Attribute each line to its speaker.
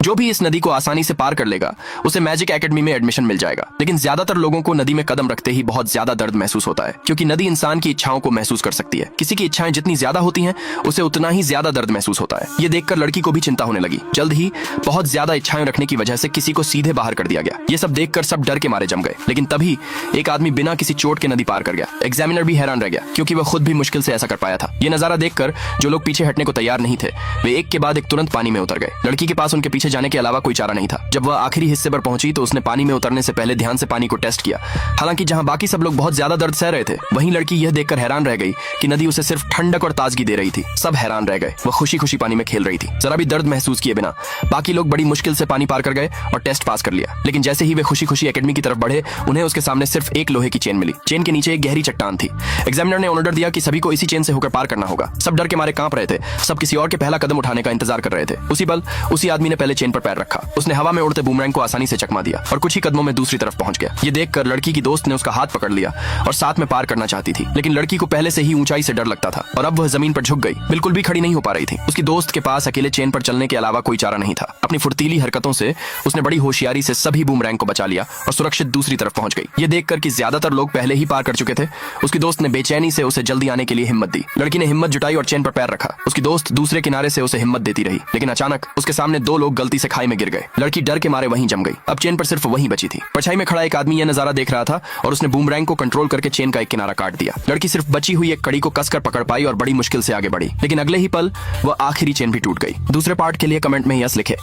Speaker 1: जो भी इस नदी को आसानी से पार कर लेगा उसे मैजिक एकेडमी में एडमिशन मिल जाएगा। लेकिन ज्यादातर लोगों को नदी में कदम रखते ही बहुत ज्यादा दर्द महसूस होता है, क्योंकि नदी इंसान की इच्छाओं को महसूस कर सकती है। किसी की इच्छाएं जितनी ज्यादा होती हैं उसे उतना ही ज्यादा दर्द महसूस होता है। ये देखकर लड़की को भी चिंता होने लगी। जल्द ही बहुत ज्यादा इच्छाएं रखने की वजह से किसी को सीधे बाहर कर दिया गया। ये सब देखकर सब डर के मारे जम गए। लेकिन तभी एक आदमी बिना किसी चोट के नदी पार कर गया। एग्जामिनर भी हैरान रह गया, क्योंकि वह खुद भी मुश्किल से ऐसा कर पाया था। ये नजारा देखकर जो लोग पीछे हटने को तैयार नहीं थे वे एक के बाद एक तुरंत पानी में उतर गए। लड़की के पास उनके पीछे जाने के अलावा कोई चारा नहीं था। जब वह आखिरी हिस्से पर पहुंची तो उसने पानी में उतरने से पहले ध्यान से पानी को टेस्ट किया। हालांकि जहां बाकी सब लोग बहुत ज्यादा दर्द सह रहे थे, वहीं लड़की यह देखकर हैरान रह गई कि नदी उसे सिर्फ ठंडक और ताजगी दे रही थी। सब हैरान रह गए। वह खुशी खुशी पानी में खेल रही थी, जरा भी दर्द महसूस किए बिना। बाकी लोग बड़ी मुश्किल से पानी पार कर गए और टेस्ट पास कर लिया। लेकिन जैसे ही वे खुशी खुशी एकेडमी की तरफ बढ़े, उन्हें उसके सामने सिर्फ एक लोहे की चेन मिली। चेन के नीचे एक गहरी चट्टान थी। एग्जामिनर ने ऑर्डर दिया कि सभी को इसी चेन से होकर पार करना होगा। सब डर के मारे कांप रहे थे। सब किसी और के पहला कदम उठाने का इंतजार कर रहे थे। उसी पल उसी आदमी ने पहले चेन पर पैर रखा। उसने हवा में उड़ते बूमरैंग को आसानी से चकमा दिया और कुछ ही कदमों में दूसरी तरफ पहुंच गया। ये देखकर लड़की की दोस्त ने उसका हाथ पकड़ लिया और साथ में पार करना चाहती थी। लेकिन लड़की को पहले से ही ऊंचाई से डर लगता था और अब वह जमीन पर झुक गई। बिल्कुल भी खड़ी नहीं हो पा रही थी। उसकी दोस्त के पास अकेले चेन पर चलने के अलावा कोई चारा नहीं था। अपनी फुर्तीली हरकतों से उसने बड़ी होशियारी से सभी बूमरैंग को बचा लिया और सुरक्षित दूसरी तरफ पहुंच गई। ये देखकर कि ज्यादातर लोग पहले ही पार कर चुके थे, उसकी दोस्त ने बेचैनी से उसे जल्दी आने के लिए हिम्मत दी। लड़की ने हिम्मत जुटाई और चेन पर पैर रखा। उसकी दोस्त दूसरे किनारे से उसे हिम्मत देती रही। लेकिन अचानक उसके सामने दो लोग गलती से खाई में गिर गए। लड़की डर के मारे वहीं जम गई। अब चेन पर सिर्फ वहीं बची थी। परछाई में खड़ा एक आदमी यह नजारा देख रहा था और उसने बूमरैंग को कंट्रोल करके चेन का एक किनारा काट दिया। लड़की सिर्फ बची हुई एक कड़ी को कसकर पकड़ पाई और बड़ी मुश्किल से आगे बढ़ी। लेकिन अगले ही पल वह आखिरी चेन भी टूट गई। दूसरे पार्ट के लिए कमेंट में यस लिखे।